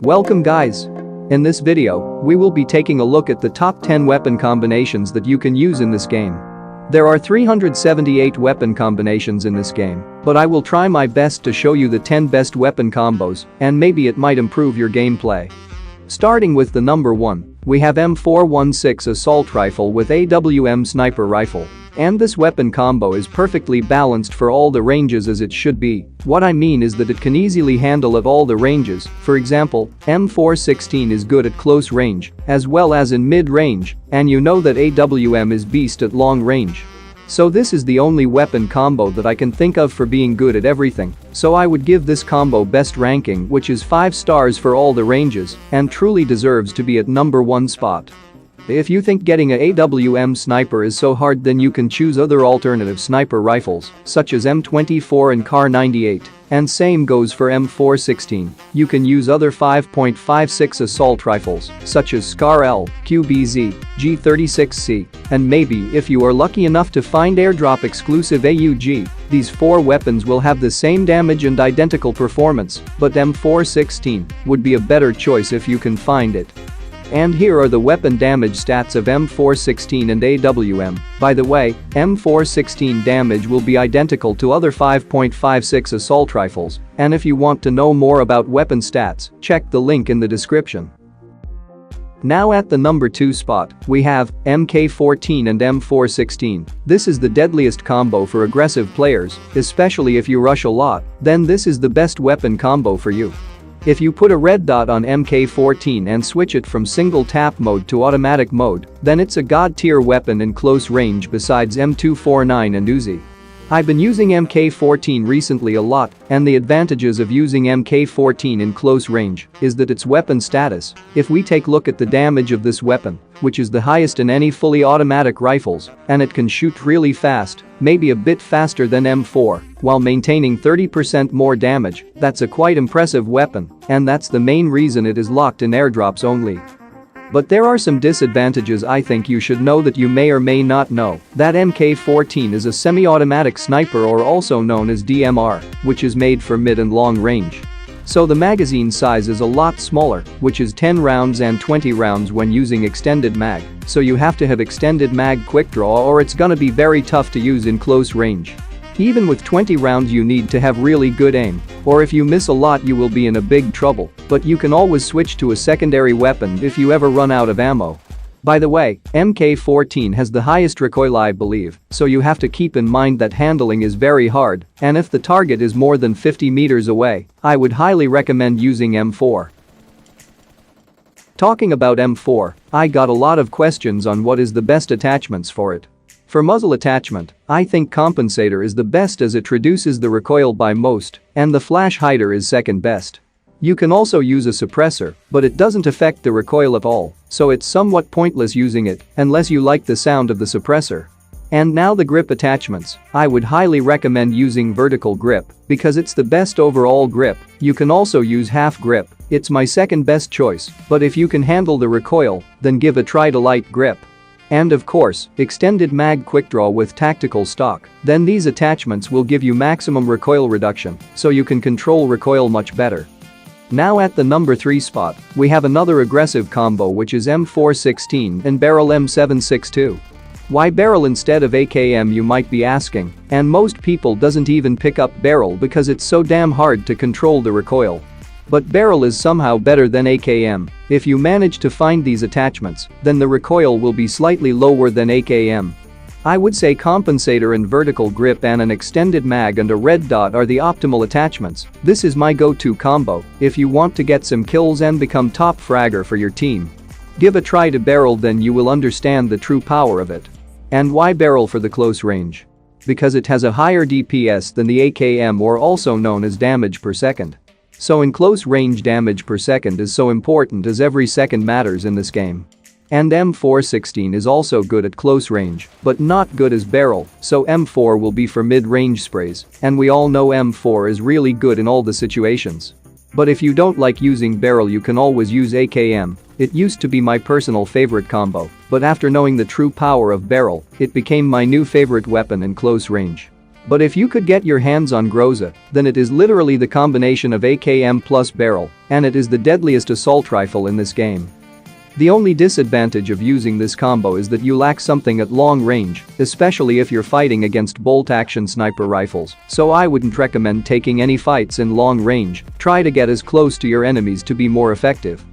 Welcome guys! In this video, we will be taking a look at the top 10 weapon combinations that you can use in this game. There are 378 weapon combinations in this game, but I will try my best to show you the 10 best weapon combos, and maybe it might improve your gameplay. Starting with the number 1, we have M416 Assault Rifle with AWM Sniper Rifle. And this weapon combo is perfectly balanced for all the ranges as it should be. What I mean is that it can easily handle at all the ranges. For example, M416 is good at close range, as well as in mid-range, and you know that AWM is beast at long range. So this is the only weapon combo that I can think of for being good at everything, so I would give this combo best ranking, which is 5 stars for all the ranges, and truly deserves to be at number 1 spot. If you think getting a AWM sniper is so hard, then you can choose other alternative sniper rifles, such as M24 and Kar 98, and same goes for M416. You can use other 5.56 assault rifles, such as Scar L, QBZ, G36C, and maybe if you are lucky enough to find airdrop exclusive AUG, these 4 weapons will have the same damage and identical performance, but M416 would be a better choice if you can find it. And here are the weapon damage stats of M416 and AWM. By the way, M416 damage will be identical to other 5.56 assault rifles, and if you want to know more about weapon stats, check the link in the description. Now at the number 2 spot, we have MK14 and M416. This is the deadliest combo for aggressive players, especially if you rush a lot, then this is the best weapon combo for you. If you put a red dot on MK14 and switch it from single tap mode to automatic mode, then it's a god tier weapon in close range besides M249 and Uzi. I've been using MK14 recently a lot, and the advantages of using MK14 in close range is that its weapon status. If we take a look at the damage of this weapon, which is the highest in any fully automatic rifles, and it can shoot really fast, maybe a bit faster than M4, while maintaining 30% more damage, that's a quite impressive weapon, and that's the main reason it is locked in airdrops only. But there are some disadvantages I think you should know that you may or may not know. That MK14 is a semi-automatic sniper, or also known as DMR, which is made for mid and long range. So the magazine size is a lot smaller, which is 10 rounds and 20 rounds when using extended mag, so you have to have extended mag quick draw or it's gonna be very tough to use in close range. Even with 20 rounds you need to have really good aim, or if you miss a lot you will be in a big trouble, but you can always switch to a secondary weapon if you ever run out of ammo. By the way, MK14 has the highest recoil I believe, so you have to keep in mind that handling is very hard, and if the target is more than 50 meters away, I would highly recommend using M4. Talking about M4, I got a lot of questions on what is the best attachments for it. For muzzle attachment, I think compensator is the best as it reduces the recoil by most, and the flash hider is second best. You can also use a suppressor, but it doesn't affect the recoil at all, so it's somewhat pointless using it unless you like the sound of the suppressor. And now the grip attachments, I would highly recommend using vertical grip because it's the best overall grip. You can also use half grip, it's my second best choice, but if you can handle the recoil, then give a try to light grip. And of course, extended mag quick draw with tactical stock, then these attachments will give you maximum recoil reduction, so you can control recoil much better. Now at the number 3 spot, we have another aggressive combo, which is M416 and barrel M762. Why barrel instead of AKM, you might be asking, and most people doesn't even pick up barrel because it's so damn hard to control the recoil. But barrel is somehow better than AKM. If you manage to find these attachments, then the recoil will be slightly lower than AKM. I would say compensator and vertical grip and an extended mag and a red dot are the optimal attachments. This is my go-to combo if you want to get some kills and become top fragger for your team. Give a try to barrel, then you will understand the true power of it. And why barrel for the close range? Because it has a higher DPS than the AKM, or also known as damage per second. So in close range, damage per second is so important as every second matters in this game. And M416 is also good at close range, but not good as barrel, so M4 will be for mid-range sprays, and we all know M4 is really good in all the situations. But if you don't like using barrel, you can always use AKM. It used to be my personal favorite combo, but after knowing the true power of barrel, it became my new favorite weapon in close range. But if you could get your hands on Groza, then it is literally the combination of AKM plus barrel, and it is the deadliest assault rifle in this game. The only disadvantage of using this combo is that you lack something at long range, especially if you're fighting against bolt-action sniper rifles, so I wouldn't recommend taking any fights in long range. Try to get as close to your enemies to be more effective.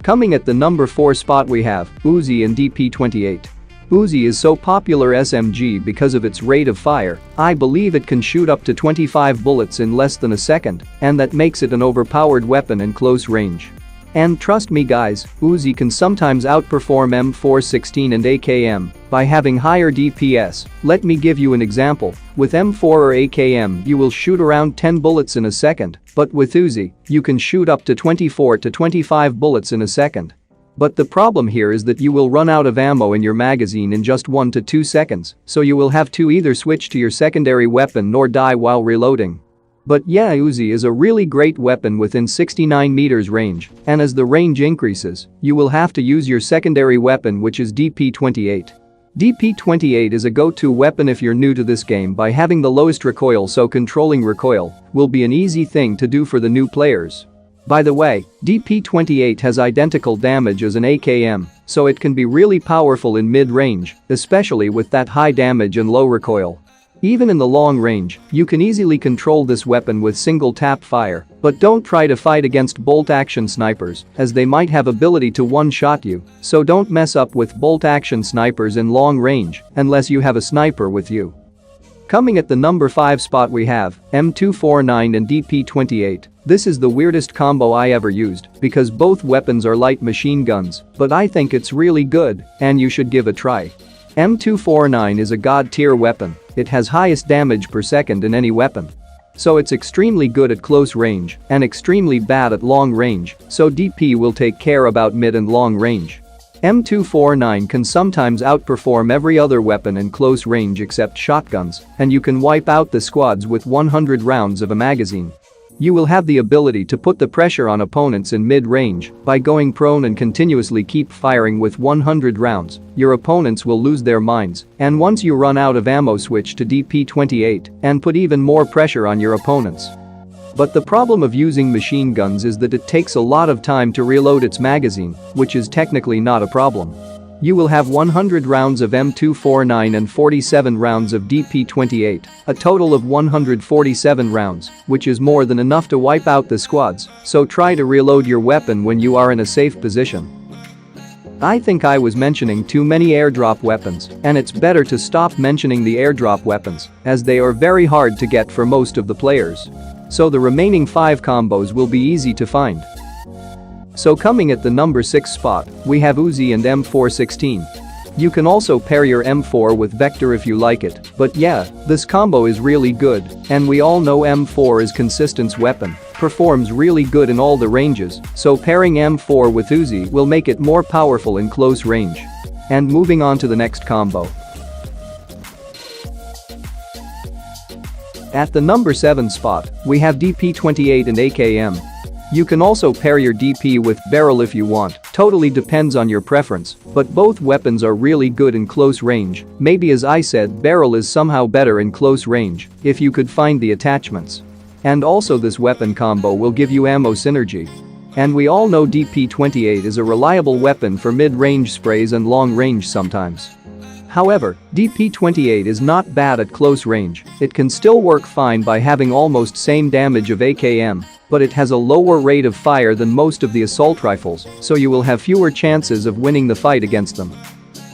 Coming at the number 4 spot we have Uzi and DP28. Uzi is so popular SMG because of its rate of fire. I believe it can shoot up to 25 bullets in less than a second, and that makes it an overpowered weapon in close range. And trust me guys, Uzi can sometimes outperform M416 and AKM by having higher DPS. Let me give you an example. With M4 or AKM you will shoot around 10 bullets in a second, but with Uzi, you can shoot up to 24 to 25 bullets in a second. But the problem here is that you will run out of ammo in your magazine in just 1 to 2 seconds, so you will have to either switch to your secondary weapon or die while reloading. But yeah, Uzi is a really great weapon within 69 meters range, and as the range increases, you will have to use your secondary weapon, which is DP28. DP28 is a go-to weapon if you're new to this game by having the lowest recoil, so controlling recoil will be an easy thing to do for the new players. By the way, DP28 has identical damage as an AKM, so it can be really powerful in mid-range, especially with that high damage and low recoil. Even in the long range, you can easily control this weapon with single tap fire, but don't try to fight against bolt-action snipers, as they might have ability to one-shot you, so don't mess up with bolt-action snipers in long range unless you have a sniper with you. Coming at the number 5 spot we have M249 and DP28. This is the weirdest combo I ever used because both weapons are light machine guns, but I think it's really good and you should give a try. M249 is a god tier weapon. It has highest damage per second in any weapon. So it's extremely good at close range and extremely bad at long range, so DP will take care about mid and long range. M249 can sometimes outperform every other weapon in close range except shotguns, and you can wipe out the squads with 100 rounds of a magazine. You will have the ability to put the pressure on opponents in mid-range by going prone and continuously keep firing with 100 rounds. Your opponents will lose their minds, and once you run out of ammo, switch to DP28 and put even more pressure on your opponents. But the problem of using machine guns is that it takes a lot of time to reload its magazine, which is technically not a problem. You will have 100 rounds of M249 and 47 rounds of DP28, a total of 147 rounds, which is more than enough to wipe out the squads, so try to reload your weapon when you are in a safe position. I think I was mentioning too many airdrop weapons, and it's better to stop mentioning the airdrop weapons, as they are very hard to get for most of the players. So the remaining 5 combos will be easy to find. So coming at the number 6 spot, we have Uzi and M416. You can also pair your M4 with Vector if you like it, but yeah, this combo is really good, and we all know M4 is consistence weapon, performs really good in all the ranges, so pairing M4 with Uzi will make it more powerful in close range. And moving on to the next combo. At the number 7 spot, we have DP28 and AKM. You can also pair your DP with barrel if you want, totally depends on your preference, but both weapons are really good in close range. Maybe, as I said, barrel is somehow better in close range if you could find the attachments. And also this weapon combo will give you ammo synergy. And we all know DP28 is a reliable weapon for mid-range sprays and long range sometimes. However, DP28 is not bad at close range. It can still work fine by having almost same damage of AKM, but it has a lower rate of fire than most of the assault rifles, so you will have fewer chances of winning the fight against them.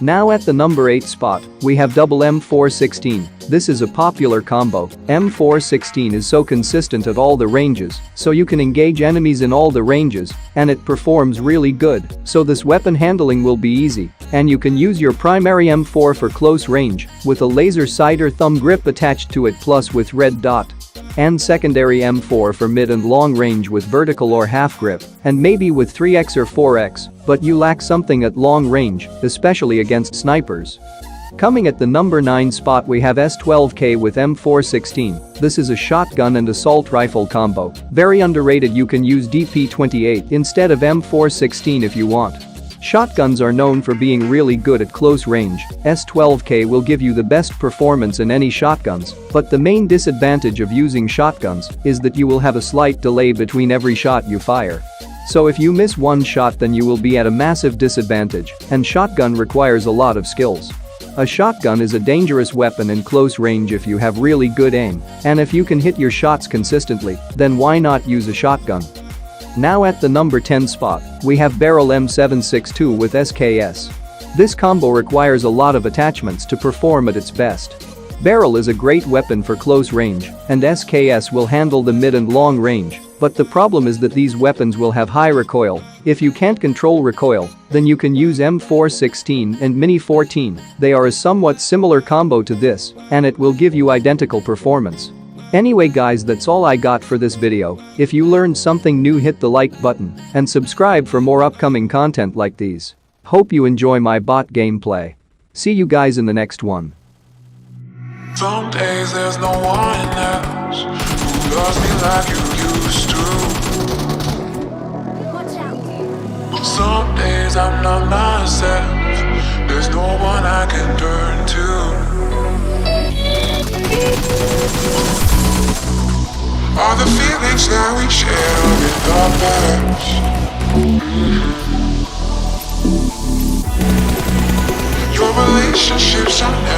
Now at the number 8 spot, we have double M416. This is a popular combo. M416 is so consistent at all the ranges, so you can engage enemies in all the ranges, and it performs really good, so this weapon handling will be easy, and you can use your primary M4 for close range, with a laser sight or thumb grip attached to it plus with red dot. And secondary M4 for mid and long range with vertical or half grip, and maybe with 3x or 4x, but you lack something at long range, especially against snipers. Coming at the number 9 spot we have S12K with M416. This is a shotgun and assault rifle combo. Very underrated. You can use DP28 instead of M416 if you want. Shotguns are known for being really good at close range. S12K will give you the best performance in any shotguns, but the main disadvantage of using shotguns is that you will have a slight delay between every shot you fire. So if you miss one shot, then you will be at a massive disadvantage, and shotgun requires a lot of skills. A shotgun is a dangerous weapon in close range if you have really good aim, and if you can hit your shots consistently, then why not use a shotgun? Now at the number 10 spot, we have Barrel M762 with SKS. This combo requires a lot of attachments to perform at its best. Barrel is a great weapon for close range, and SKS will handle the mid and long range, but the problem is that these weapons will have high recoil. If you can't control recoil, then you can use M416 and Mini 14, they are a somewhat similar combo to this, and it will give you identical performance. Anyway guys, that's all I got for this video. If you learned something new, hit the like button and subscribe for more upcoming content like these. Hope you enjoy my bot gameplay. See you guys in the next one. Some days there's no one else who loves me like you used to. Some days I'm not myself, there's no one I can turn to. All the feelings that we share in the past. Your relationships are never